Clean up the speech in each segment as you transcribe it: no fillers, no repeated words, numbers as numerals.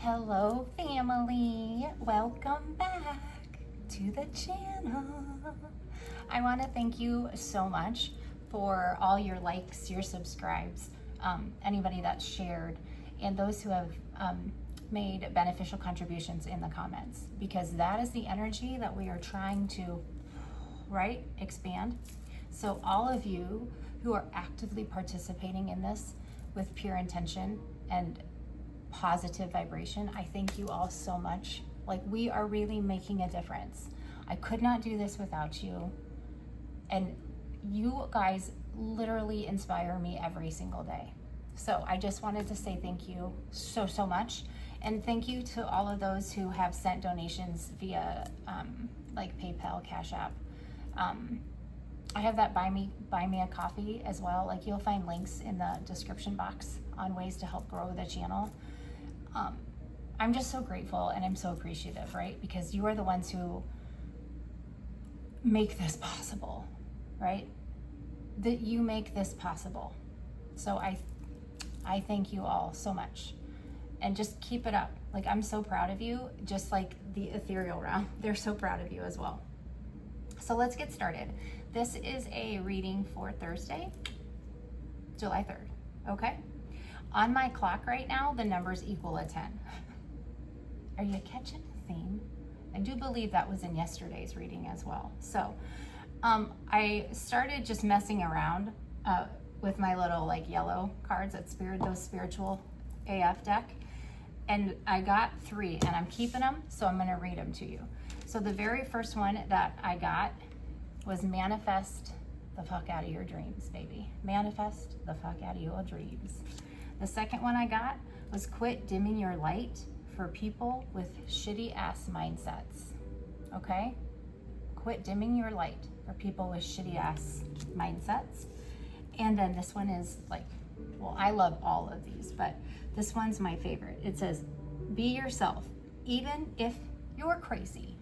Hello family, welcome back to the channel. I want to thank you so much for all your likes, your subscribes, anybody that's shared, and those who have made beneficial contributions in the comments, because that is the energy that we are trying to, expand. So all of you who are actively participating in this with pure intention and positive vibration, I thank you all so much. Like, we are really making a difference. I could not do this without you, and you guys literally inspire me every single day. So I just wanted to say thank you so much, and thank you to all of those who have sent donations via like PayPal, Cash App. I have that buy me a coffee as well. Like, you'll find links in the description box on ways to help grow the channel. I'm just so grateful and I'm so appreciative, right? Because you are the ones who make this possible, right? That you make this possible. So I thank you all so much, and just keep it up. Like, I'm so proud of you, just like the ethereal realm. They're so proud of you as well. So let's get started. This is a reading for Thursday, July 3rd, okay? On my clock right now, the numbers equal a 10. Are you catching the theme? I do believe that was in yesterday's reading as well. So I started just messing around with my little like yellow cards at those spiritual AF deck. And I got 3 and I'm keeping them, so I'm gonna read them to you. So the very first one that I got was manifest the fuck out of your dreams, baby. Manifest the fuck out of your dreams. The second one I got was quit dimming your light for people with shitty ass mindsets. Okay? Quit dimming your light for people with shitty ass mindsets. And then this one is like, well, I love all of these, but this one's my favorite. It says, be yourself, even if you're crazy.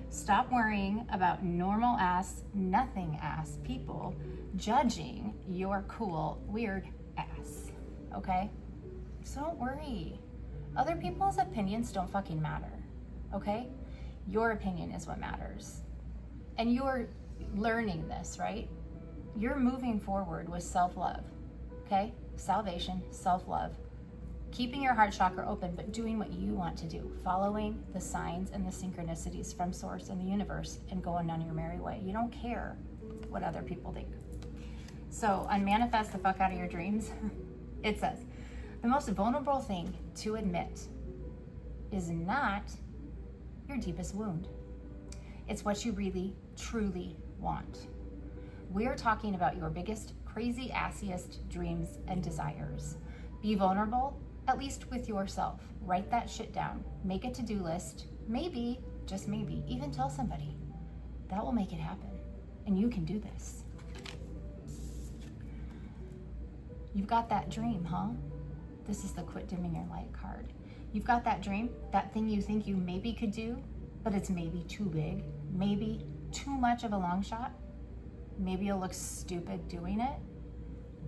Stop worrying about normal ass, nothing ass people judging your cool, weird ass. Okay? So don't worry. Other people's opinions don't fucking matter. Okay? Your opinion is what matters. And you're learning this, right? You're moving forward with self-love. Okay? Salvation, self-love. Keeping your heart chakra open, but doing what you want to do. Following the signs and the synchronicities from source and the universe, and going on your merry way. You don't care what other people think. So on manifest the fuck out of your dreams, it says, the most vulnerable thing to admit is not your deepest wound. It's what you really, truly want. We're talking about your biggest, crazy assiest dreams and desires. Be vulnerable, at least with yourself. Write that shit down. Make a to-do list. Maybe, just maybe, even tell somebody. That will make it happen. And you can do this. You've got that dream, huh? This is the quit dimming your light card. You've got that dream, that thing you think you maybe could do, but it's maybe too big, maybe too much of a long shot. Maybe you'll look stupid doing it.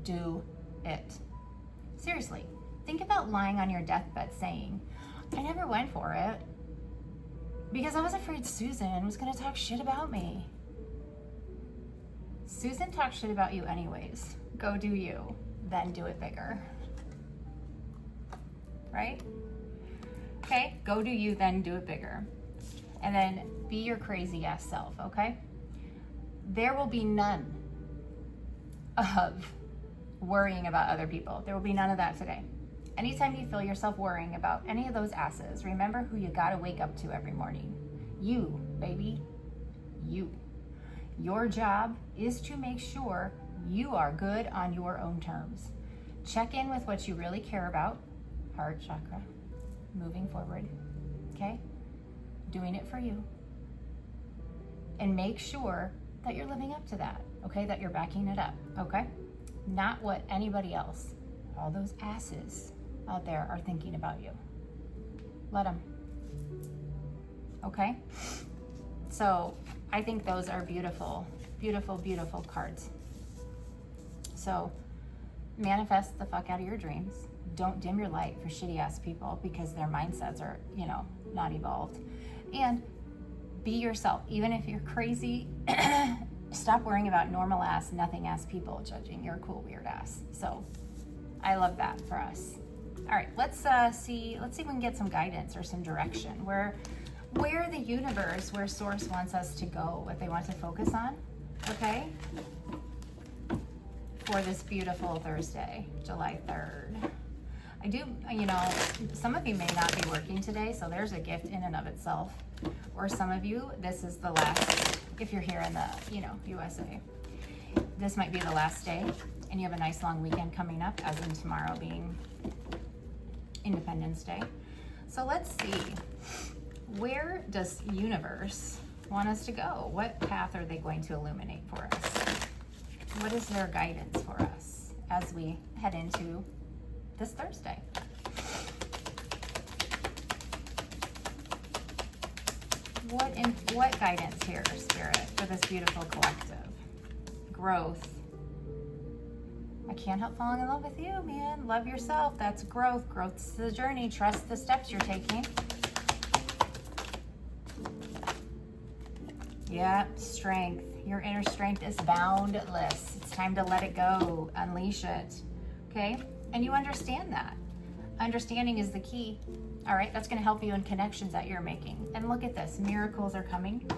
Do it. Seriously, think about lying on your deathbed saying, I never went for it because I was afraid Susan was gonna talk shit about me. Susan talks shit about you anyways. Go do you, then do it bigger. Right? Okay, go do you, then do it bigger. And then be your crazy ass self, okay? There will be none of worrying about other people. There will be none of that today. Anytime you feel yourself worrying about any of those asses, remember who you gotta wake up to every morning. You, baby, you. Your job is to make sure you are good on your own terms. Check in with what you really care about, heart chakra, moving forward, okay? Doing it for you. And make sure that you're living up to that, okay? That you're backing it up, okay? Not what anybody else, all those asses out there are thinking about you. Let them, okay? So I think those are beautiful, beautiful, beautiful cards. So manifest the fuck out of your dreams. don't dim your light for shitty ass people because their mindsets are, not evolved. And be yourself. Even if you're crazy, stop worrying about normal ass, nothing ass people judging your cool, weird ass. So I love that for us. All right, let's see if we can get some guidance or some direction. Where the universe, where source wants us to go, what they want to focus on, okay? For this beautiful Thursday, July 3rd. I do, some of you may not be working today, so there's a gift in and of itself. Or some of you, this is the last, if you're here in the, USA. This might be the last day, and you have a nice long weekend coming up, as in tomorrow being Independence Day. So let's see, where does universe want us to go? What path are they going to illuminate for us? What is their guidance for us as we head into this Thursday? What guidance here, Spirit, for this beautiful collective? Growth. I can't help falling in love with you, man. Love yourself. That's growth. Growth's the journey. Trust the steps you're taking. Yeah, strength. Your inner strength is boundless. It's time to let it go. Unleash it. Okay? And you understand that. Understanding is the key. All right? That's going to help you in connections that you're making. And look at this. Miracles are coming.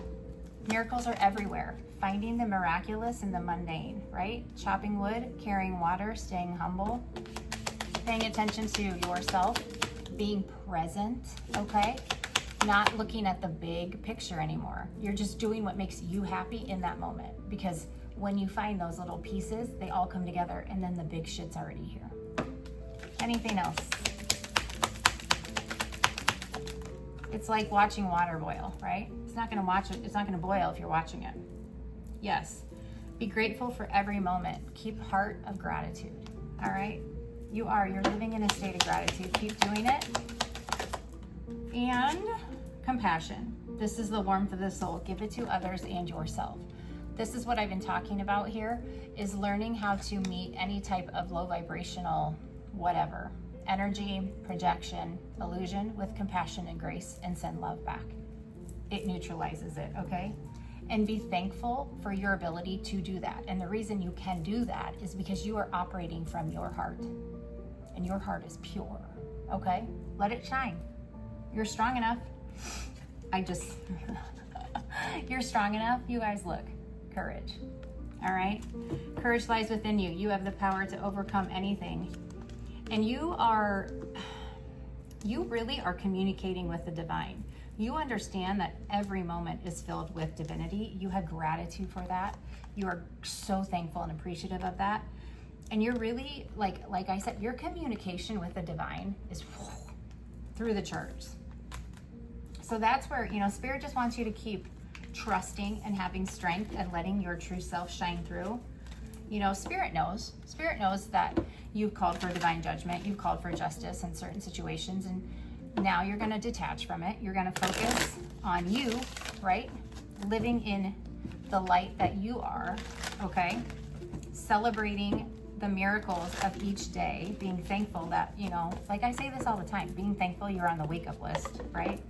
Miracles are everywhere. Finding the miraculous in the mundane, right? Chopping wood, carrying water, staying humble, paying attention to yourself, being present, okay? Not looking at the big picture anymore. You're just doing what makes you happy in that moment, because when you find those little pieces, they all come together, and then the big shit's already here. Anything else? It's like watching water boil, right? It's not gonna boil if you're watching it. Yes. Be grateful for every moment. Keep heart of gratitude. All right? You're living in a state of gratitude. Keep doing it. And compassion. This is the warmth of the soul. Give it to others and yourself. This is what I've been talking about here, is learning how to meet any type of low vibrational whatever. Energy, projection, illusion with compassion and grace, and send love back. It neutralizes it, okay? And be thankful for your ability to do that. And the reason you can do that is because you are operating from your heart. And your heart is pure, okay? Let it shine. You're strong enough. You're strong enough. You guys, look. Courage. All right? Courage lies within you. You have the power to overcome anything. And you really are communicating with the divine. You understand that every moment is filled with divinity. You have gratitude for that. You are so thankful and appreciative of that. And you're really, like I said, your communication with the divine is through the charts. So that's where, Spirit just wants you to keep trusting and having strength and letting your true self shine through. Spirit knows that you've called for divine judgment. You've called for justice in certain situations. And now you're going to detach from it. You're going to focus on you, right? Living in the light that you are, okay? Celebrating the miracles of each day, being thankful that, like I say this all the time, being thankful you're on the wake up list, right?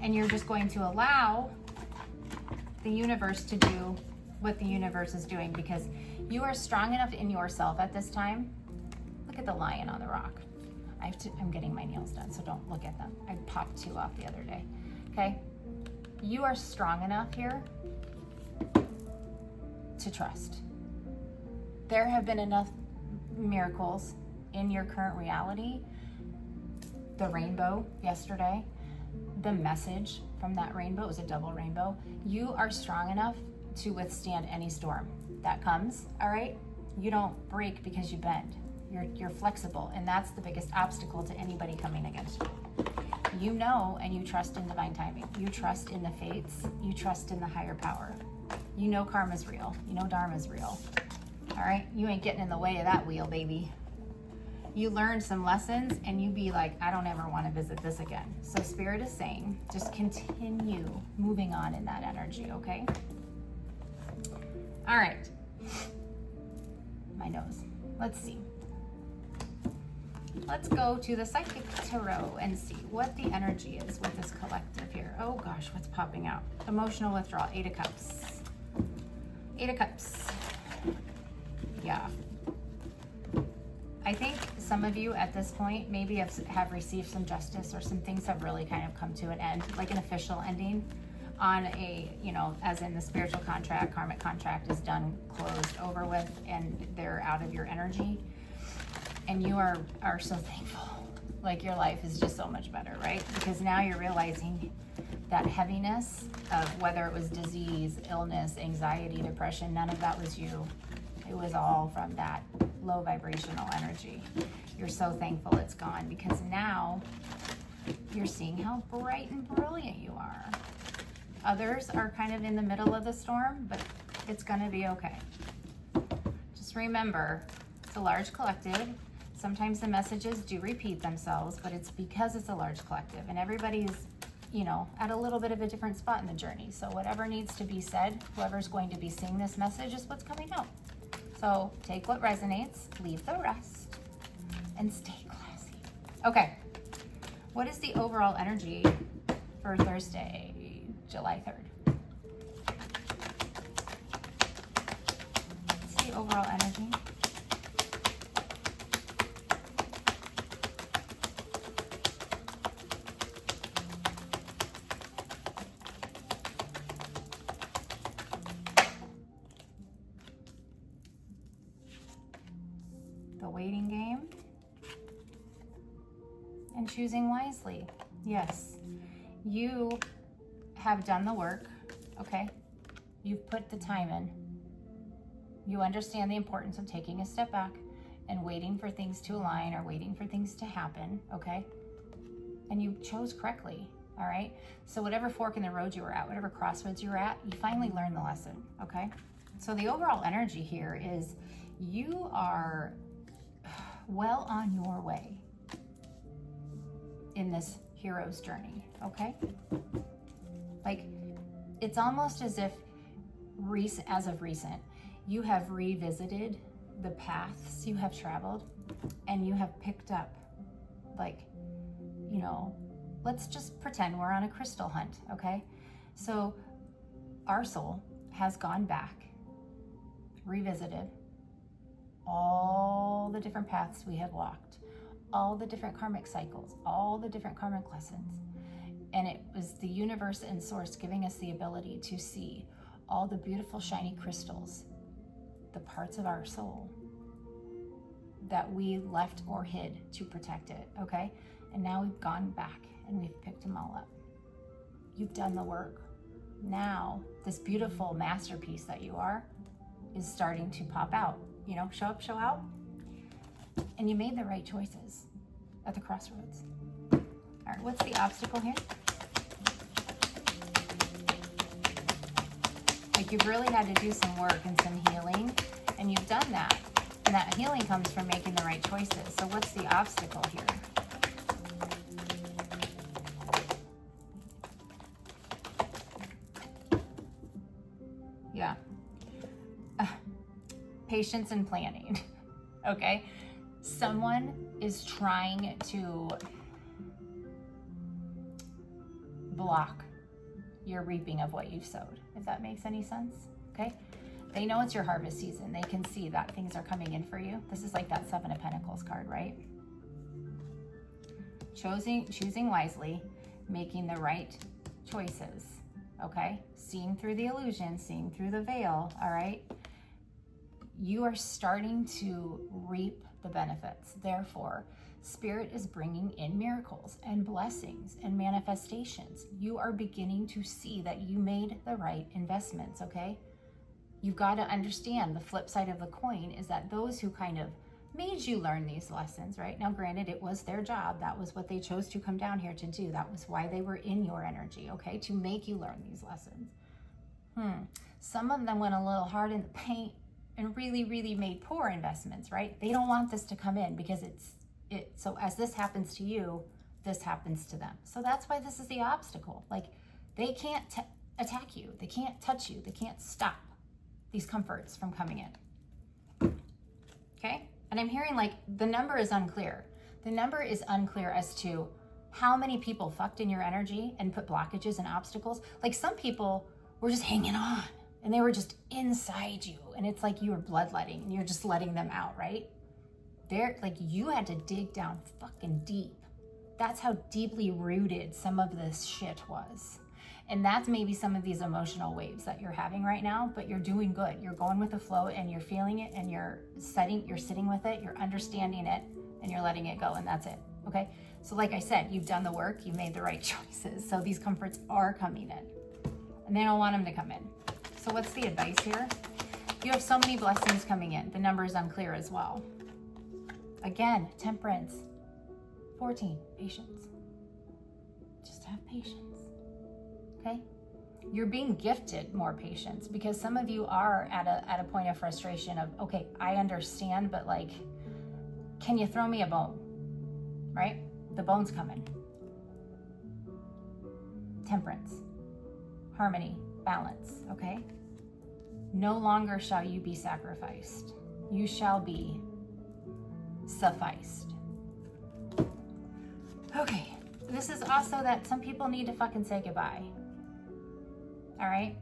And you're just going to allow the universe to do what the universe is doing, because you are strong enough in yourself at this time. Look at the lion on the rock. I'm getting my nails done, so don't look at them. I popped 2 off the other day. Okay? You are strong enough here to trust. There have been enough miracles in your current reality. The rainbow yesterday, the message from that rainbow, it was a double rainbow. You are strong enough to withstand any storm that comes, all right? You don't break because you bend. You're flexible, and that's the biggest obstacle to anybody coming against you. And you trust in divine timing. You trust in the fates. You trust in the higher power. You know karma's real. You know dharma's real. All right? You ain't getting in the way of that wheel, baby. You learn some lessons, and you be like, I don't ever want to visit this again. So Spirit is saying, just continue moving on in that energy, okay? All right. My nose. let's see. Let's go to the Psychic Tarot and see what the energy is with this collective here. Oh gosh, what's popping out? Emotional withdrawal, 8 of Cups. 8 of Cups. Yeah. I think some of you at this point maybe have received some justice, or some things have really kind of come to an end, like an official ending on a, you know, as in the spiritual contract, karmic contract is done, closed, over with, and they're out of your energy. And you are so thankful. Like your life is just so much better, right? Because now you're realizing that heaviness of whether it was disease, illness, anxiety, depression, none of that was you. It was all from that low vibrational energy. You're so thankful it's gone, because now you're seeing how bright and brilliant you are. Others are kind of in the middle of the storm, but it's gonna be okay. Just remember, it's a large collective. Sometimes the messages do repeat themselves, but it's because it's a large collective and everybody's, you know, at a little bit of a different spot in the journey. So whatever needs to be said, whoever's going to be seeing this message is what's coming out. So take what resonates, leave the rest, and stay classy. Okay, what is the overall energy for Thursday, July 3rd? What's the overall energy? The waiting game and choosing wisely. Yes, you have done the work, okay? You've put the time in. You understand the importance of taking a step back and waiting for things to align, or waiting for things to happen, okay? And you chose correctly, all right? So whatever fork in the road you were at, whatever crossroads you were at, you finally learned the lesson, okay? So the overall energy here is you are well on your way in this hero's journey, okay? Like, it's almost as if as of recent, you have revisited the paths you have traveled, and you have picked up, like, you know, let's just pretend we're on a crystal hunt, okay? So our soul has gone back, revisited all the different paths we have walked, all the different karmic cycles, all the different karmic lessons. And it was the universe and source giving us the ability to see all the beautiful shiny crystals, the parts of our soul that we left or hid to protect it, okay? And now we've gone back and we've picked them all up. You've done the work. Now, this beautiful masterpiece that you are is starting to pop out. You know, show up, show out. And you made the right choices at the crossroads. All right, what's the obstacle here? Like, you've really had to do some work and some healing, and you've done that. And that healing comes from making the right choices. So what's the obstacle here? Yeah. Patience and planning, okay? Someone is trying to block your reaping of what you've sowed, if that makes any sense, okay? They know it's your harvest season. They can see that things are coming in for you. This is like that 7 of Pentacles card, right? Choosing wisely, making the right choices, okay? Seeing through the illusion, seeing through the veil, all right? You are starting to reap the benefits. Therefore, Spirit is bringing in miracles and blessings and manifestations. You are beginning to see that you made the right investments, okay? You've got to understand the flip side of the coin is that those who kind of made you learn these lessons, right? Now, granted, it was their job. That was what they chose to come down here to do. That was why they were in your energy, okay? To make you learn these lessons. Some of them went a little hard in the paint and really, really made poor investments, right? They don't want this to come in because so as this happens to you, this happens to them. So that's why this is the obstacle. Like, they can't attack you. They can't touch you. They can't stop these comforts from coming in. Okay? And I'm hearing like the number is unclear. The number is unclear as to how many people fucked in your energy and put blockages and obstacles. Like some people were just hanging on and they were just inside you. And it's like you were bloodletting and you're just letting them out, right? They're like, you had to dig down fucking deep. That's how deeply rooted some of this shit was. And that's maybe some of these emotional waves that you're having right now, but you're doing good. You're going with the flow and you're feeling it and you're sitting with it, you're understanding it and you're letting it go, and that's it, okay? So like I said, you've done the work, you made the right choices. So these comforts are coming in and they don't want them to come in. So what's the advice here? You have so many blessings coming in. The number is unclear as well. Again, temperance. 14, patience. Just have patience. Okay? You're being gifted more patience because some of you are at a point of frustration of, okay, I understand, but like, can you throw me a bone? Right? The bone's coming. Temperance, harmony, balance, okay? No longer shall you be sacrificed. You shall be sufficed. Okay, this is also that some people need to fucking say goodbye. All right?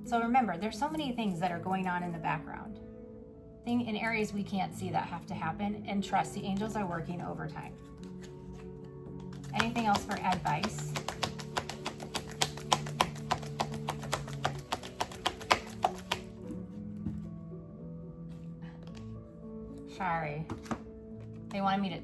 So remember, there's so many things that are going on in the background. In areas we can't see that have to happen, and trust, the angels are working overtime. Anything else for advice? Sorry. They wanted me to...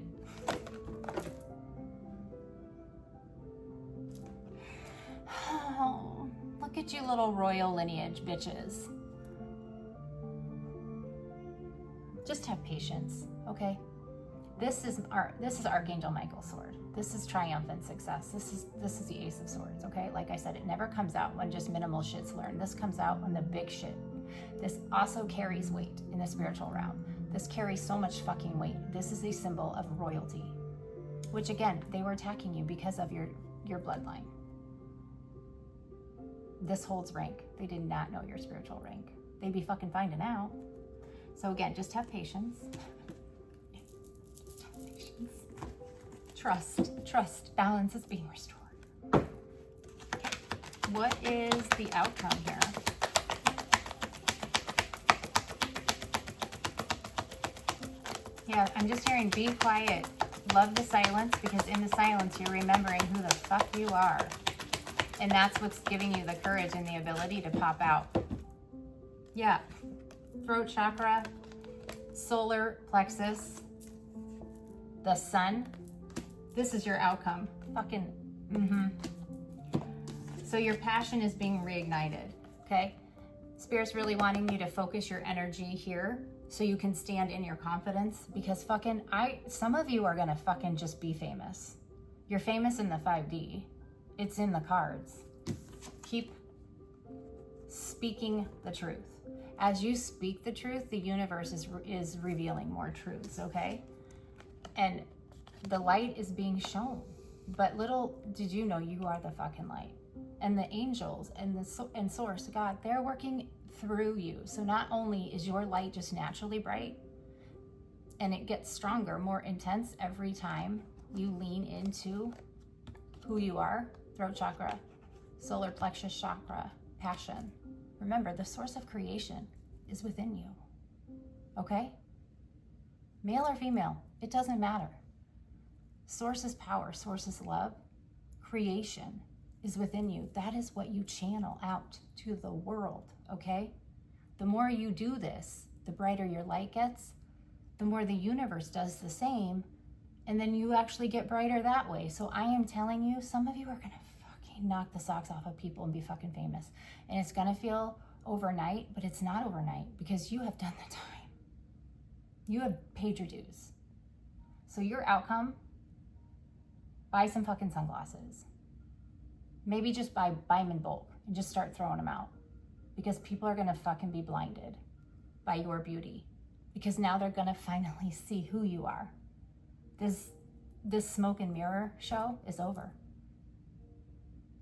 Oh, look at you little royal lineage bitches. Just have patience, okay? This is Archangel Michael's sword. This is triumphant success. This is the Ace of Swords, okay? Like I said, it never comes out when just minimal shit's learned. This comes out when the big shit. This also carries weight in the spiritual realm. This carries so much fucking weight. This is a symbol of royalty, which again, they were attacking you because of your bloodline. This holds rank. They did not know your spiritual rank. They'd be fucking finding out. So again, just have patience. Just have patience. Trust. Balance is being restored. Okay. What is the outcome here? Yeah, I'm just hearing be quiet. Love the silence, because in the silence you're remembering who the fuck you are. And that's what's giving you the courage and the ability to pop out. Yeah. Throat chakra, solar plexus, the sun. This is your outcome. Fucking, So your passion is being reignited, okay? Spirit's really wanting you to focus your energy here so you can stand in your confidence, because some of you are gonna fucking just be famous. You're famous in the 5D. It's in the cards. Keep speaking the truth. As you speak the truth, the universe is revealing more truths, okay? And the light is being shown. But little did you know, you are the fucking light. And the angels and Source, God, they're working through you. So not only is your light just naturally bright, and it gets stronger, more intense every time you lean into who you are. Throat chakra, solar plexus chakra, passion. Remember, the source of creation is within you, okay? Male or female, it doesn't matter. Source is power, source is love. Creation is within you. That is what you channel out to the world, okay? The more you do this, the brighter your light gets, the more the universe does the same, and then you actually get brighter that way. So I am telling you, some of you are gonna fucking knock the socks off of people and be fucking famous. And it's gonna feel overnight, but it's not overnight, because you have done the time. You have paid your dues. So your outcome, buy some fucking sunglasses. Maybe just buy them in bulk and just start throwing them out, because people are gonna fucking be blinded by your beauty, because now they're gonna finally see who you are. This smoke and mirror show is over.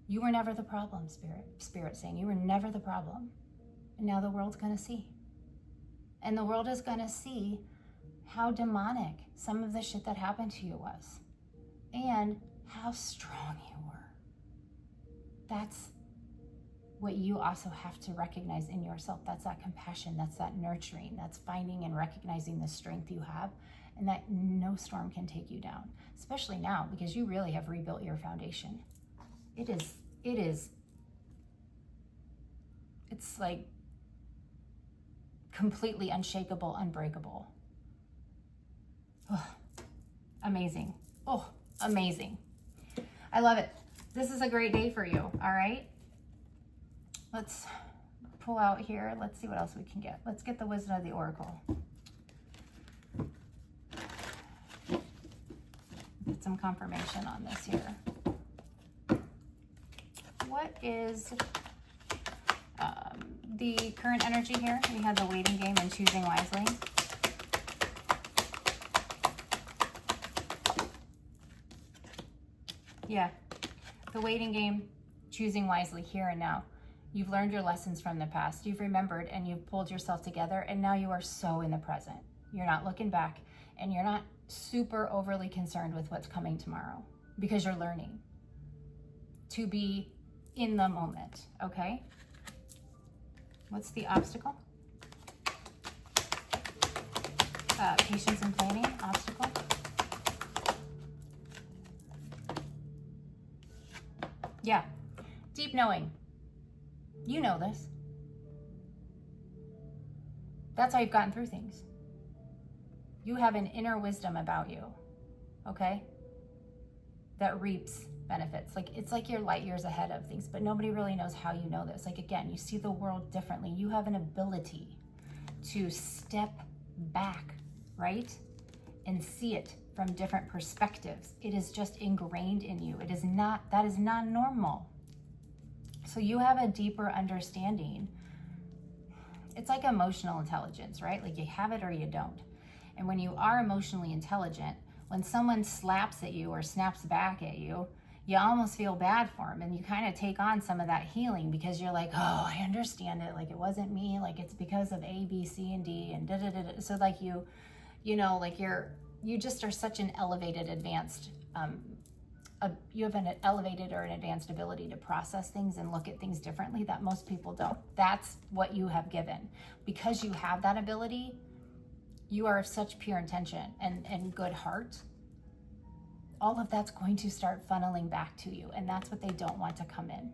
You were never the problem, Spirit saying you were never the problem. And now the world's gonna see. And the world is gonna see how demonic some of the shit that happened to you was, and how strong you were. That's what you also have to recognize in yourself. That's that compassion, that's that nurturing, that's finding and recognizing the strength you have, and that no storm can take you down, especially now because you really have rebuilt your foundation. It's like completely unshakable, unbreakable. Oh, amazing. Oh, amazing. I love it. This is a great day for you, all right? Let's pull out here. Let's see what else we can get. Let's get the wisdom of the oracle. Get some confirmation on this here. What is the current energy here? We have the waiting game and choosing wisely. Yeah, the waiting game, choosing wisely here and now. You've learned your lessons from the past. You've remembered and you've pulled yourself together, and now you are so in the present. You're not looking back, and you're not super overly concerned with what's coming tomorrow because you're learning to be in the moment, okay? What's the obstacle? Patience and planning, obstacle. Yeah, deep knowing. You know this. That's how you've gotten through things. You have an inner wisdom about you, okay? That reaps benefits. Like, it's like you're light years ahead of things, but nobody really knows how you know this. Like, again, you see the world differently. You have an ability to step back, right? And see it from different perspectives. It is just ingrained in you. It is not, that is not normal. So you have a deeper understanding. It's like emotional intelligence, right? Like, you have it or you don't. And when you are emotionally intelligent, when someone slaps at you or snaps back at you, you almost feel bad for them, and you kind of take on some of that healing because you're like, oh, I understand it. Like, it wasn't me. Like, it's because of A, B, C, and D, and da da da da. So like you know, like you just are such an elevated, advanced, you have an elevated or an advanced ability to process things and look at things differently that most people don't. That's what you have given. Because you have that ability, you are of such pure intention and good heart. All of that's going to start funneling back to you, and that's what they don't want to come in.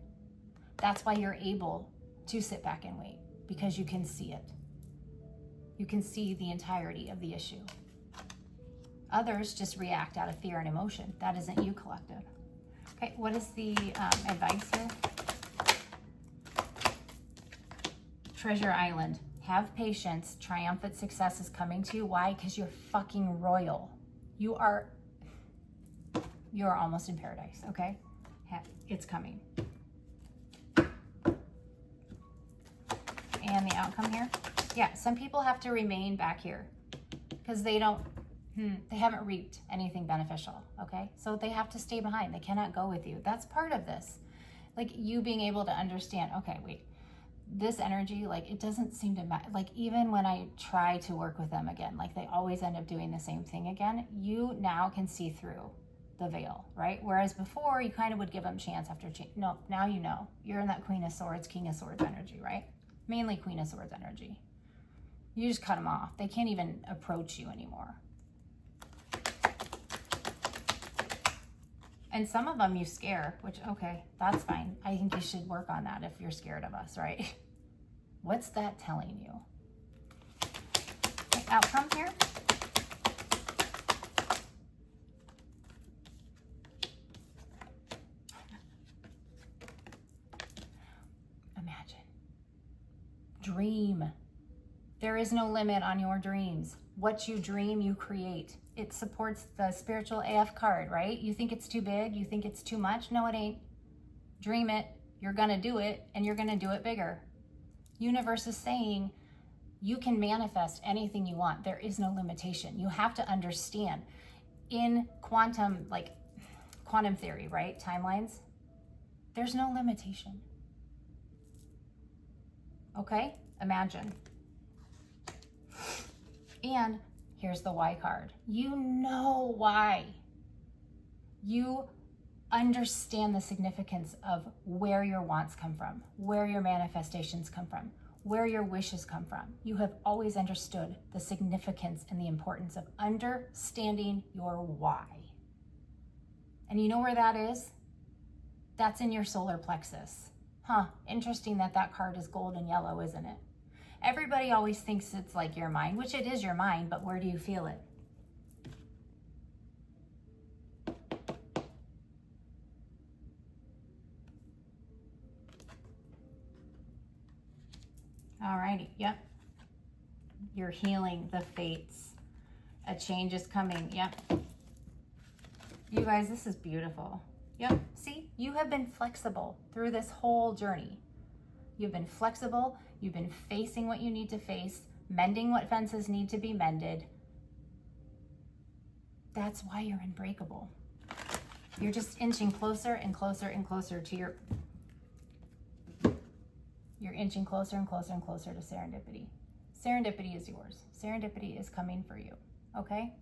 That's why you're able to sit back and wait, because you can see it. You can see the entirety of the issue. Others just react out of fear and emotion. That isn't you, collective. Okay, what is the advice here? Treasure Island. Have patience. Triumphant success is coming to you. Why? Because you're fucking royal. You are almost in paradise, okay? It's coming. And the outcome here? Yeah, some people have to remain back here because they haven't reaped anything beneficial, okay? So they have to stay behind. They cannot go with you. That's part of this. Like, you being able to understand, okay, wait, this energy, like, it doesn't seem to matter. Like, even when I try to work with them again, like, they always end up doing the same thing again. You now can see through the veil, right? Whereas before, you kind of would give them chance after chance. No, now you know. You're in that Queen of Swords, King of Swords energy, right? Mainly Queen of Swords energy. You just cut them off. They can't even approach you anymore. And some of them you scare, which, okay, that's fine. I think you should work on that if you're scared of us, right? What's that telling you? Okay, outcome here. Imagine. Dream. There is no limit on your dreams. What you dream, you create. It supports the spiritual AF card, right? You think it's too big? You think it's too much? No, it ain't. Dream it. You're going to do it, and you're going to do it bigger. Universe is saying you can manifest anything you want. There is no limitation. You have to understand. In quantum theory, right? Timelines, there's no limitation. Okay? Imagine. And Here's the why card. You know why. You understand the significance of where your wants come from, where your manifestations come from, where your wishes come from. You have always understood the significance and the importance of understanding your why. And you know where that is? That's in your solar plexus. Interesting that that card is gold and yellow, isn't it? Everybody always thinks it's like your mind, which it is your mind, but where do you feel it? Alrighty, yep. You're healing the fates. A change is coming, yep. You guys, this is beautiful. Yep, see, you have been flexible through this whole journey. You've been flexible, you've been facing what you need to face, mending what fences need to be mended. That's why you're unbreakable. You're just inching closer and closer and closer to you're inching closer and closer and closer to serendipity. Serendipity is yours. Serendipity is coming for you, okay?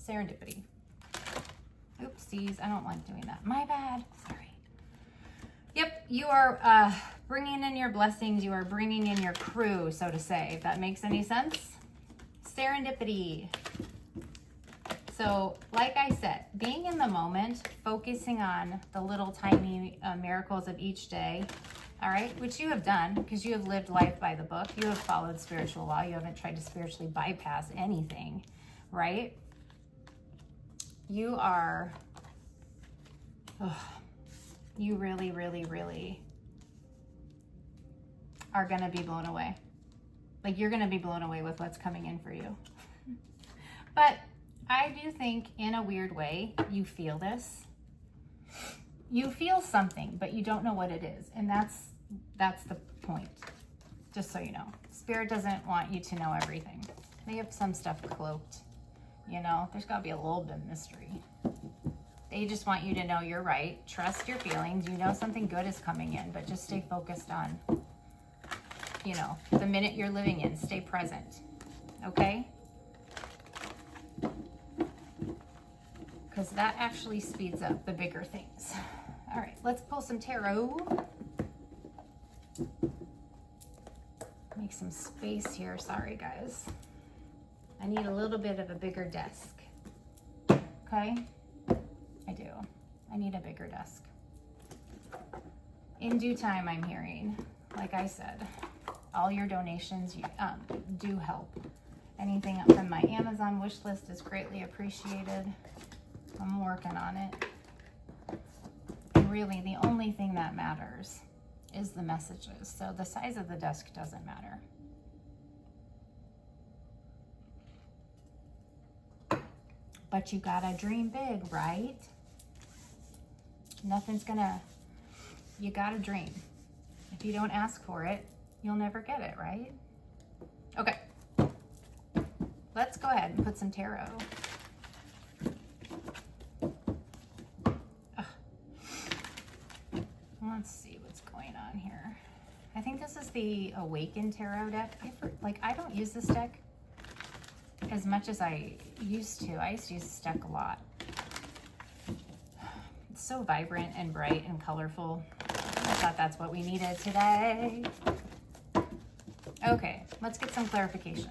Serendipity. Oopsies, I don't like doing that. My bad, sorry. Yep, you are bringing in your blessings. You are bringing in your crew, so to say, if that makes any sense. Serendipity. So, like I said, being in the moment, focusing on the little tiny miracles of each day, all right, which you have done because you have lived life by the book. You have followed spiritual law. You haven't tried to spiritually bypass anything, right? You are, you really, really, really are going to be blown away. Like, you're going to be blown away with what's coming in for you. But I do think in a weird way, you feel this. You feel something, but you don't know what it is. And that's the point, just so you know. Spirit doesn't want you to know everything. They have some stuff cloaked, you know. There's got to be a little bit of mystery. They just want you to know you're right. Trust your feelings. You know something good is coming in, but just stay focused on, you know, the minute you're living in. Stay present, okay? Because that actually speeds up the bigger things. All right, let's pull some tarot. Make some space here. Sorry, guys. I need a little bit of a bigger desk. Okay? I do. I need a bigger desk. In due time, I'm hearing, like I said, all your donations do help. Anything up from my Amazon wish list is greatly appreciated. I'm working on it. And really, the only thing that matters is the messages. So the size of the desk doesn't matter. But you gotta dream big, right? You gotta dream. If you don't ask for it, you'll never get it, right? Okay. Let's go ahead and put some tarot. Let's see what's going on here. I think this is the Awaken Tarot deck. I don't use this deck as much as I used to. I used to use this deck a lot. It's so vibrant and bright and colorful. I thought that's what we needed today. Okay, let's get some clarification.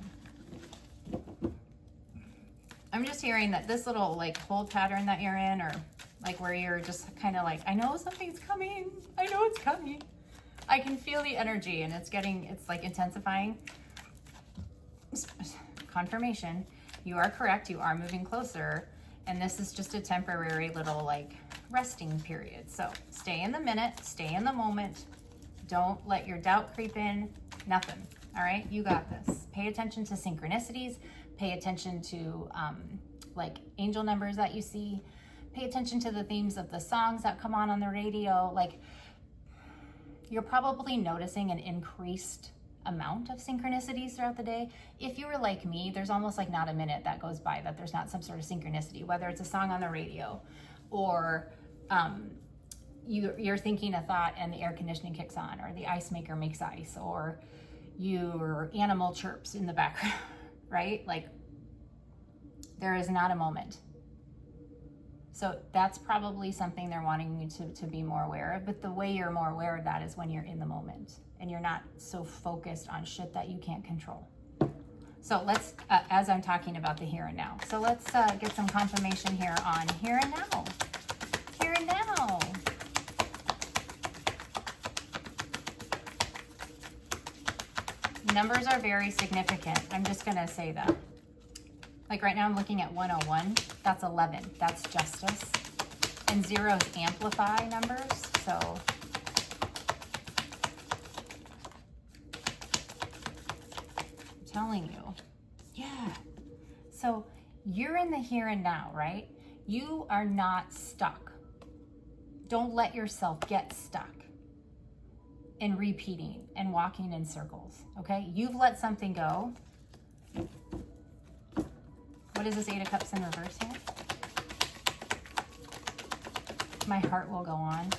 I'm just hearing that this little like hold pattern that you're in, or like where you're just kind of like, I know something's coming. I know it's coming. I can feel the energy and it's like intensifying. Confirmation. You are correct. You are moving closer. And this is just a temporary little like resting period. So stay in the minute, stay in the moment. Don't let your doubt creep in. Nothing. All right. You got this. Pay attention to synchronicities. Pay attention to like angel numbers that you see. Pay attention to the themes of the songs that come on the radio. Like, you're probably noticing an increased amount of synchronicities throughout the day. If you were like me, there's almost like not a minute that goes by that there's not some sort of synchronicity, whether it's a song on the radio or you're thinking a thought and the air conditioning kicks on, or the ice maker makes ice, or your animal chirps in the background, right? Like, There is not a moment. So that's probably something they're wanting you to be more aware of. But the way you're more aware of that is when you're in the moment and you're not so focused on shit that you can't control. So let's, as I'm talking about the here and now. So let's get some confirmation here on here and now. Here and now. Numbers are very significant. I'm just going to say that. Like right now I'm looking at 101. That's 11. That's justice. And zeros amplify numbers. So I'm telling you. Yeah. So you're in the here and now, right? You are not stuck. Don't let yourself get stuck in repeating and walking in circles, okay? You've let something go. What is this 8 of Cups in reverse here? My heart will go on.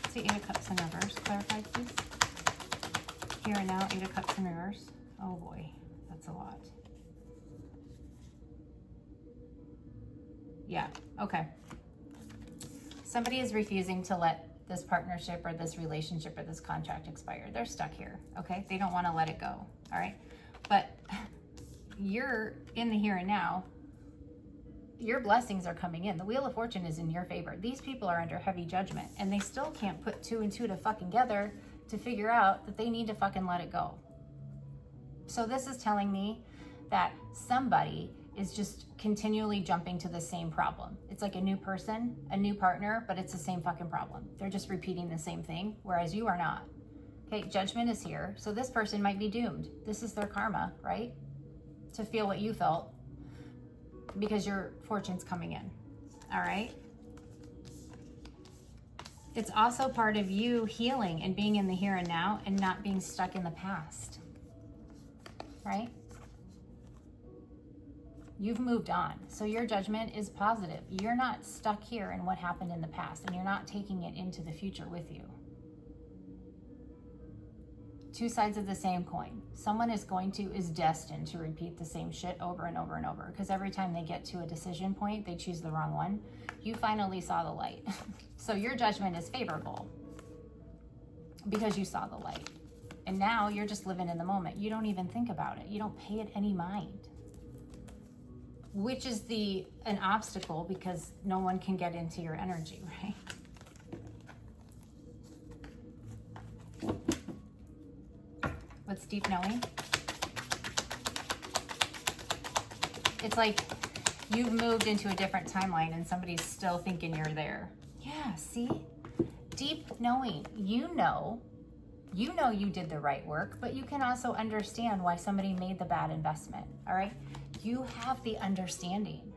See 8 of Cups in reverse. Clarify, please. Here and now, 8 of Cups in reverse. Oh boy, that's a lot. Yeah, okay. Somebody is refusing to let this partnership or this relationship or this contract expire. They're stuck here, okay? They don't want to let it go, all right? But you're in the here and now. Your blessings are coming in. The Wheel of Fortune is in your favor. These people are under heavy judgment and they still can't put 2 and 2 to fucking together to figure out that they need to fucking let it go. So this is telling me that somebody is just continually jumping to the same problem. It's like a new person, a new partner, but it's the same fucking problem. They're just repeating the same thing, whereas you are not. Okay, judgment is here. So this person might be doomed. This is their karma, right? To feel what you felt because your fortune's coming in, all right? It's also part of you healing and being in the here and now and not being stuck in the past, right? You've moved on. So your judgment is positive. You're not stuck here in what happened in the past and you're not taking it into the future with you. Two sides of the same coin. Someone is destined to repeat the same shit over and over and over because every time they get to a decision point, they choose the wrong one. You finally saw the light. So your judgment is favorable because you saw the light. And now you're just living in the moment. You don't even think about it. You don't pay it any mind. Which is an obstacle because no one can get into your energy, right? What's deep knowing? It's like you've moved into a different timeline and somebody's still thinking you're there. Yeah, see? Deep knowing. You know you did the right work, but you can also understand why somebody made the bad investment, all right? You have the understanding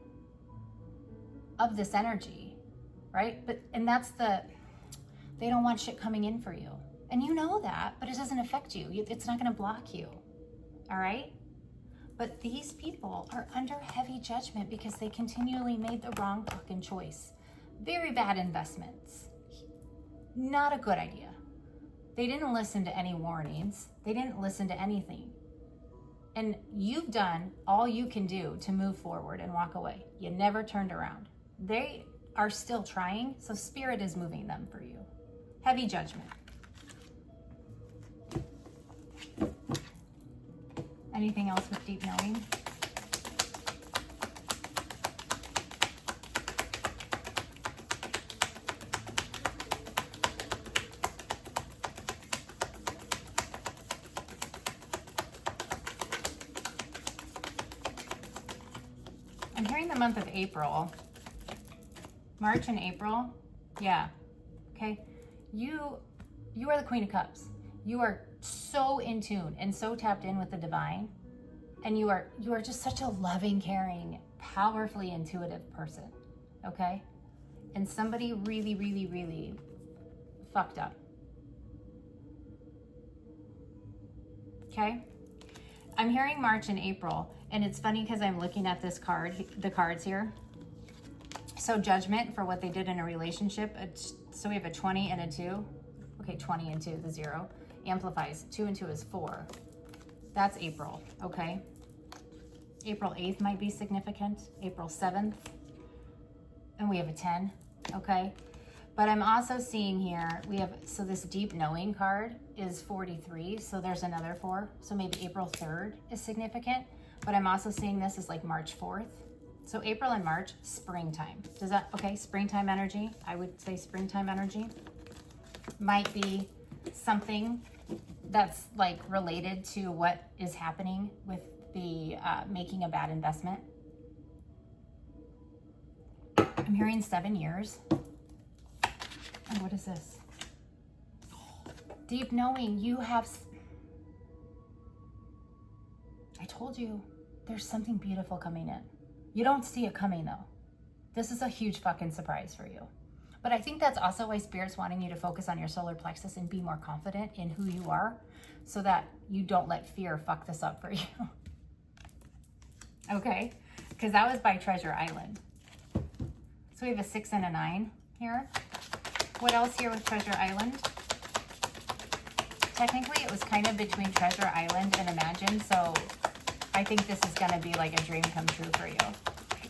of this energy, right? And that's they don't want shit coming in for you. And you know that, but it doesn't affect you. It's not going to block you, all right? But these people are under heavy judgment because they continually made the wrong fucking choice. Very bad investments. Not a good idea. They didn't listen to any warnings. They didn't listen to anything. And you've done all you can do to move forward and walk away. You never turned around. They are still trying, so spirit is moving them for you. Heavy judgment. Anything else with deep knowing? I'm hearing the month of April. March and April. Yeah. Okay. You are the Queen of Cups. You are so in tune and so tapped in with the divine. And you are just such a loving, caring, powerfully intuitive person. Okay? And somebody really, really, really fucked up. Okay? I'm hearing March and April, and it's funny because I'm looking at this card, the cards here. So judgment for what they did in a relationship. So we have a 20 and a 2. Okay, 20 and 2, the 0. amplifies. 2 and 2 is 4. That's April, okay? April 8th might be significant. April 7th. And we have a 10, okay? But I'm also seeing here, we have, so this deep knowing card is 43, so there's another 4. So maybe April 3rd is significant. But I'm also seeing this as like March 4th. So April and March, springtime. Does that, okay, springtime energy. I would say springtime energy might be something that's like related to what is happening with the making a bad investment. I'm hearing 7 years. And what is this? Deep knowing, you have, I told you, there's something beautiful coming in. You don't see it coming though. This is a huge fucking surprise for you. But I think that's also why Spirit's wanting you to focus on your solar plexus and be more confident in who you are so that you don't let fear fuck this up for you. Okay? Because that was by Treasure Island. So we have a 6 and a 9 here. What else here with Treasure Island? Technically, it was kind of between Treasure Island and Imagine, so I think this is going to be like a dream come true for you.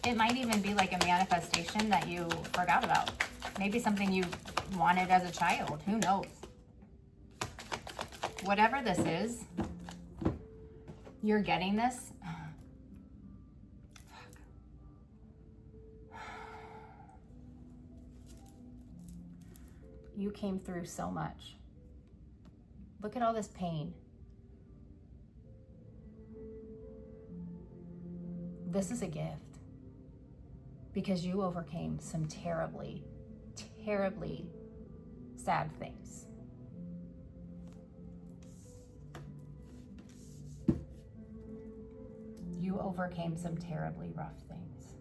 It might even be like a manifestation that you forgot about. Maybe something you wanted as a child. Who knows? Whatever this is, you're getting this. You came through so much. Look at all this pain. This is a gift because you overcame some terribly, terribly sad things. You overcame some terribly rough things.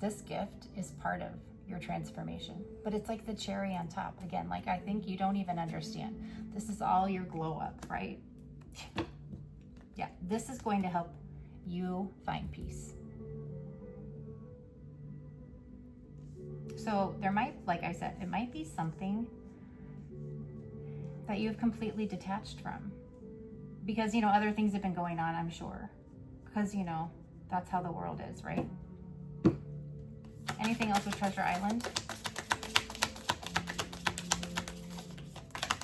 This gift is part of your transformation, but it's like the cherry on top. Again, like I think you don't even understand. This is all your glow up, right? Yeah, this is going to help you find peace. So there might, like I said, it might be something that you've completely detached from because, you know, other things have been going on, I'm sure, because, you know, that's how the world is, right? Anything else with Treasure Island?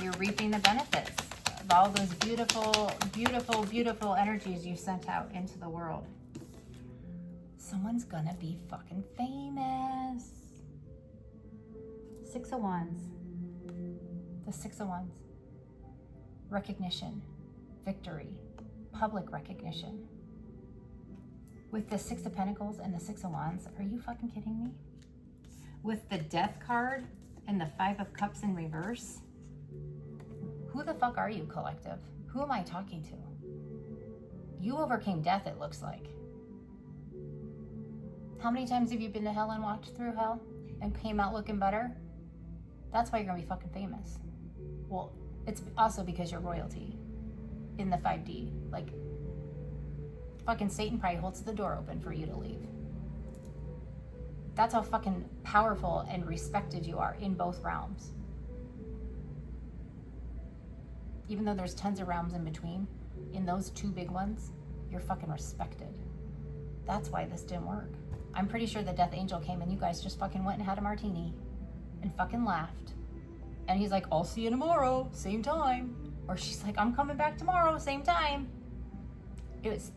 You're reaping the benefits of all those beautiful, beautiful, beautiful energies you sent out into the world. Someone's gonna be fucking famous. 6 of Wands. The 6 of Wands. Recognition, victory, public recognition. With the 6 of Pentacles and the 6 of Wands, are you fucking kidding me? With the Death card and the 5 of Cups in reverse, who the fuck are you, collective? Who am I talking to? You overcame death, it looks like. How many times have you been to hell and walked through hell and came out looking better? That's why you're gonna be fucking famous. Well, it's also because you're royalty in the 5D. Like, fucking Satan probably holds the door open for you to leave. That's how fucking powerful and respected you are in both realms. Even though there's tons of realms in between, in those 2 big ones, you're fucking respected. That's why this didn't work. I'm pretty sure the Death Angel came and you guys just fucking went and had a martini and fucking laughed. And he's like, I'll see you tomorrow, same time. Or she's like, I'm coming back tomorrow, same time. It was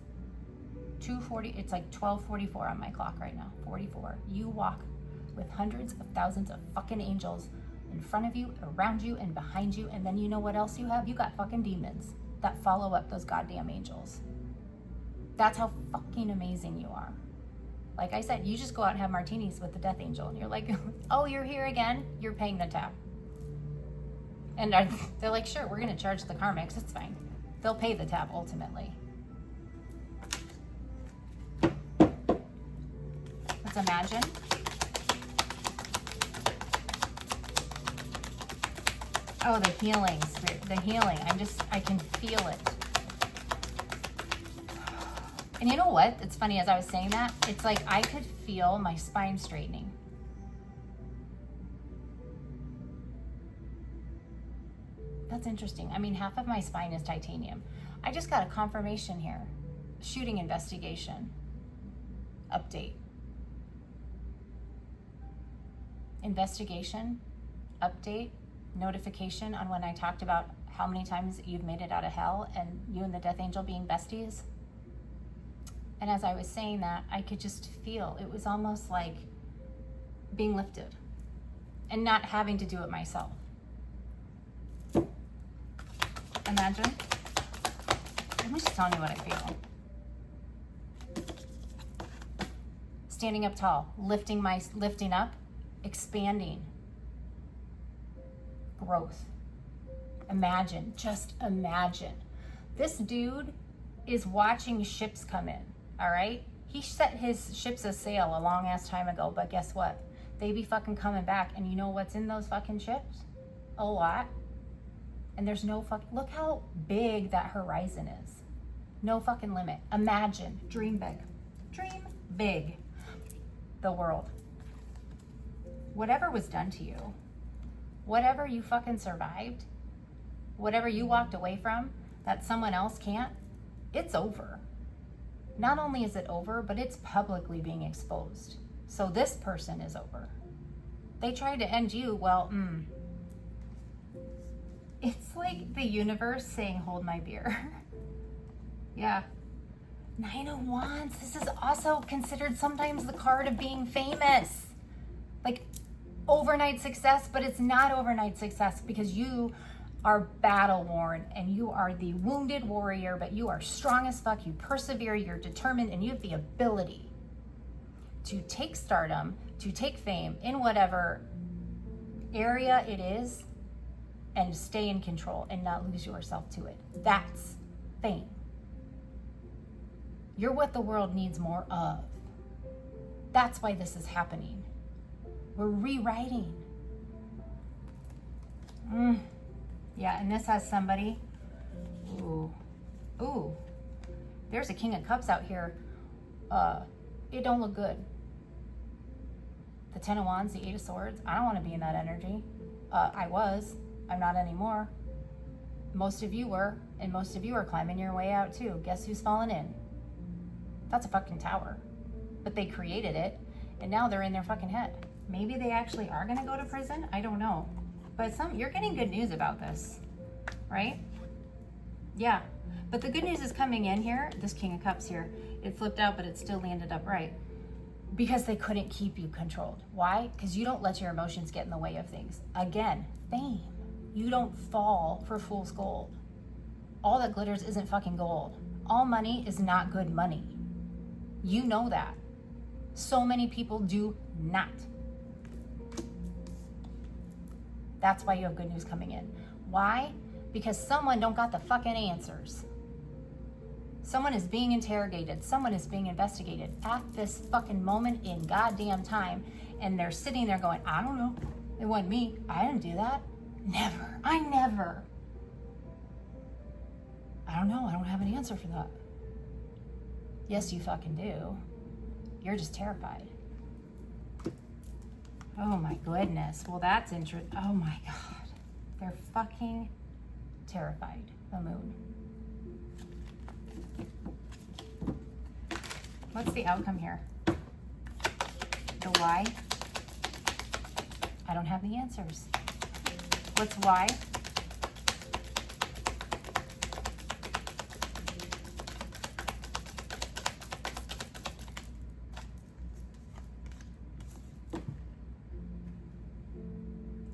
2:40, it's like 12:44 on my clock right now, 44. You walk with hundreds of thousands of fucking angels in front of you, around you, and behind you, and then you know what else you have? You got fucking demons that follow up those goddamn angels. That's how fucking amazing you are. Like I said, you just go out and have martinis with the Death Angel, and you're like, oh, you're here again? You're paying the tab. And they're like, sure, we're gonna charge the karmics, it's fine. They'll pay the tab ultimately. Let's imagine. Oh, the healing, spirit, the healing. I can feel it. And you know what? It's funny, as I was saying that, it's like I could feel my spine straightening. That's interesting. I mean, half of my spine is titanium. I just got a confirmation here. Shooting investigation. Update. Investigation. Update. Notification on when I talked about how many times you've made it out of hell and you and the death angel being besties. And as I was saying that, I could just feel, it was almost like being lifted and not having to do it myself. Imagine. Let me just tell you what I feel. Standing up tall, lifting up, expanding, growth. Imagine, just imagine. This dude is watching ships come in, all right? He set his ships a sail a long ass time ago, but guess what? They be fucking coming back, and you know what's in those fucking ships? A lot. And there's no look how big that horizon is. No fucking limit. Imagine, dream big. Dream big. The world. Whatever was done to you, whatever you fucking survived, whatever you walked away from that someone else can't, it's over. Not only is it over, but it's publicly being exposed. So this person is over. They tried to end you, well, It's like the universe saying, hold my beer. Yeah. 9 of Wands. This is also considered sometimes the card of being famous. Like overnight success, but it's not overnight success because you are battle worn and you are the wounded warrior, but you are strong as fuck. You persevere, you're determined, and you have the ability to take stardom, to take fame in whatever area it is and stay in control and not lose yourself to it. That's fame. You're what the world needs more of. That's why this is happening. We're rewriting. Yeah, and this has somebody. Ooh. There's a King of Cups out here. It don't look good. The 10 of Wands, the 8 of Swords. I don't want to be in that energy. I was. I'm not anymore. Most of you were, and most of you are climbing your way out too. Guess who's fallen in? That's a fucking tower. But they created it, and now they're in their fucking head. Maybe they actually are gonna go to prison. I don't know. But you're getting good news about this, right? Yeah. But the good news is coming in here. This King of Cups here, it flipped out, but it still landed upright. Because they couldn't keep you controlled. Why? Because you don't let your emotions get in the way of things. Again, fame. You don't fall for fool's gold. All that glitters isn't fucking gold. All money is not good money. You know that. So many people do not. That's why you have good news coming in. Why? Because someone don't got the fucking answers. Someone is being interrogated. Someone is being investigated at this fucking moment in goddamn time. And they're sitting there going, I don't know. It wasn't me. I didn't do that. Never. I never. I don't know. I don't have an answer for that. Yes, you fucking do. You're just terrified. Oh my goodness. Well, that's interesting. Oh my God. They're fucking terrified. The moon. What's the outcome here? The why? I don't have the answers. What's why?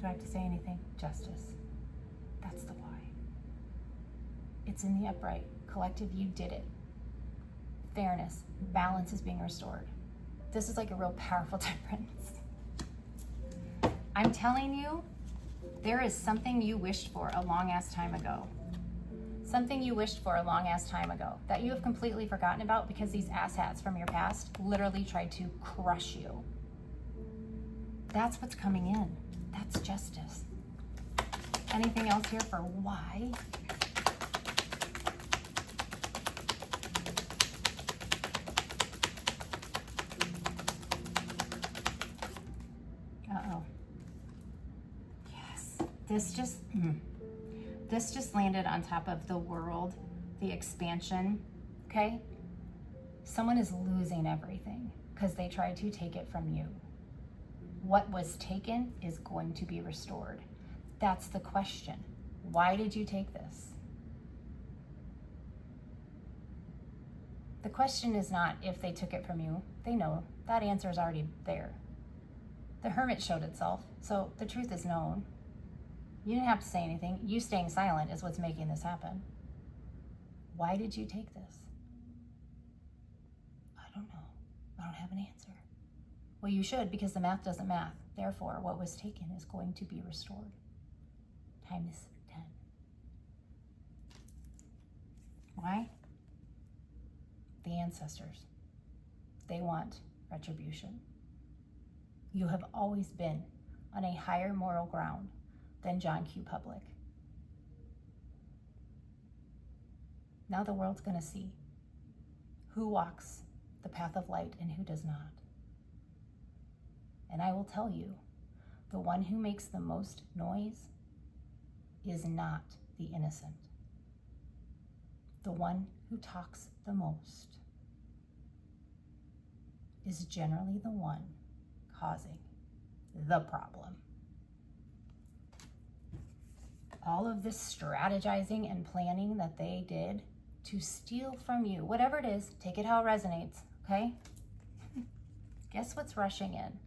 Do I have to say anything? Justice. That's the why. It's in the upright. Collective, you did it. Fairness. Balance is being restored. This is like a real powerful difference. I'm telling you, there is something you wished for a long ass time ago. Something you wished for a long ass time ago that you have completely forgotten about because these asshats from your past literally tried to crush you. That's what's coming in. That's justice. Anything else here for why? Uh-oh. Yes. This just... This just landed on top of the world, the expansion, okay? Someone is losing everything because they tried to take it from you. What was taken is going to be restored. That's the question. Why did you take this? The question is not if they took it from you. They know. That answer is already there. The hermit showed itself, so the truth is known. You didn't have to say anything. You staying silent is what's making this happen. Why did you take this? I don't know. I don't have an answer. Well, you should, because the math doesn't math. Therefore, what was taken is going to be restored. Times 10. Why? The ancestors. They want retribution. You have always been on a higher moral ground than John Q. Public. Now the world's going to see who walks the path of light and who does not. And I will tell you, the one who makes the most noise is not the innocent. The one who talks the most is generally the one causing the problem. All of this strategizing and planning that they did to steal from you, whatever it is, take it how it resonates, okay? Guess what's rushing in?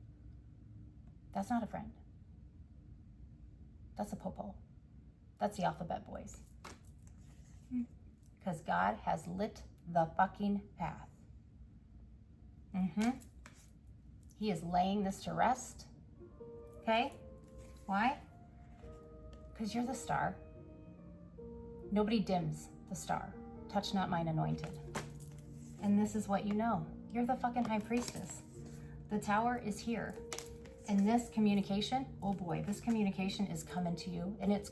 That's not a friend. That's a popo. That's the alphabet boys. Because God has lit the fucking path. He is laying this to rest. Okay? Why? Because you're the star. Nobody dims the star. Touch not mine anointed. And this is what you know. You're the fucking high priestess. The tower is here. And this communication, oh boy, this communication is coming to you. And it's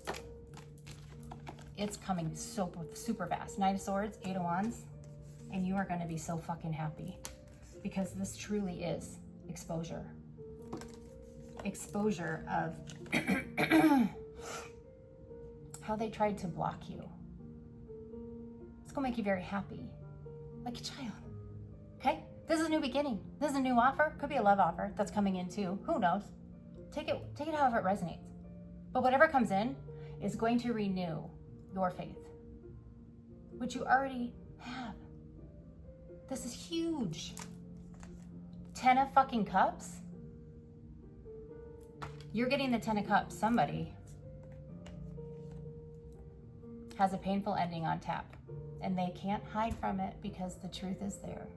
coming so super fast. Knight of Swords, Eight of Wands. And you are going to be so fucking happy. Because this truly is exposure. Exposure of how they tried to block you. It's going to make you very happy. Like a child. Okay? This is a new beginning. This is a new offer. Could be a love offer that's coming in too. Who knows? Take it however it resonates. But whatever comes in is going to renew your faith, which you already have. This is huge. 10 of fucking cups. You're getting the 10 of cups. Somebody has a painful ending on tap, and they can't hide from it because the truth is there.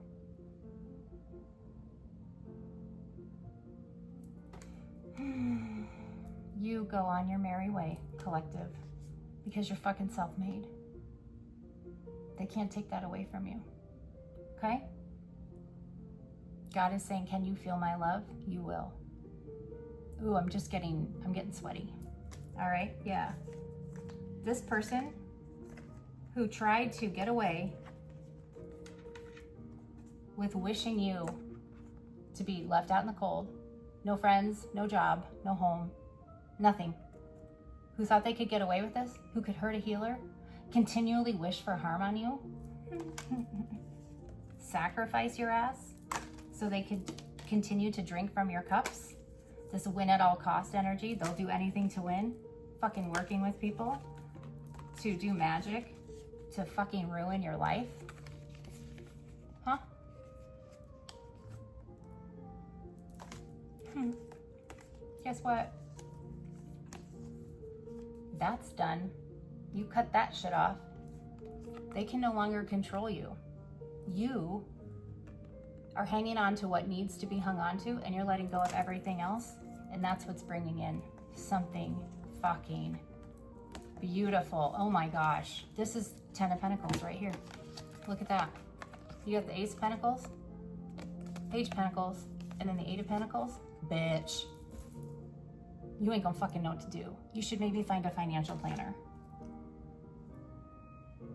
You go on your merry way, collective, because you're fucking self-made. They can't take that away from you. Okay? God is saying, can you feel my love? You will. Ooh, I'm getting sweaty. All right, yeah. This person who tried to get away with wishing you to be left out in the cold, no friends, no job, no home, nothing. Who thought they could get away with this? Who could hurt a healer? Continually wish for harm on you? Sacrifice your ass so they could continue to drink from your cups? This win at all cost energy, they'll do anything to win. Fucking working with people to do magic, to fucking ruin your life. Huh? Guess what? That's done. You cut that shit off. They can no longer control you. You are hanging on to what needs to be hung on to, and you're letting go of everything else, and that's what's bringing in something fucking beautiful. Oh my gosh. This is 10 of Pentacles right here. Look at that. You have the Ace of Pentacles, Page of Pentacles, and then the 8 of Pentacles. Bitch. You ain't gonna fucking know what to do. You should maybe find a financial planner.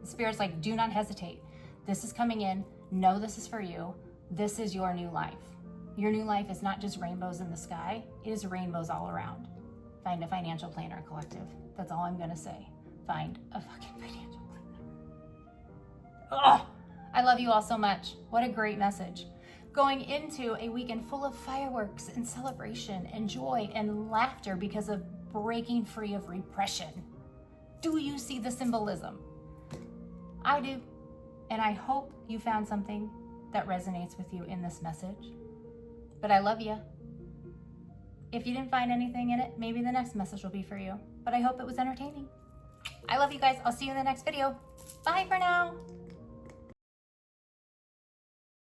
The Spirit's like, do not hesitate. This is coming in. Know this is for you. This is your new life. Your new life is not just rainbows in the sky. It is rainbows all around. Find a financial planner, collective. That's all I'm gonna say. find a fucking financial plan. Oh, I love you all so much. What a great message. Going into a weekend full of fireworks and celebration and joy and laughter because of breaking free of repression. Do you see the symbolism? I do. And I hope you found something that resonates with you in this message. But I love you. If you didn't find anything in it, maybe the next message will be for you. But I hope it was entertaining. I love you guys. I'll see you in the next video. Bye for now.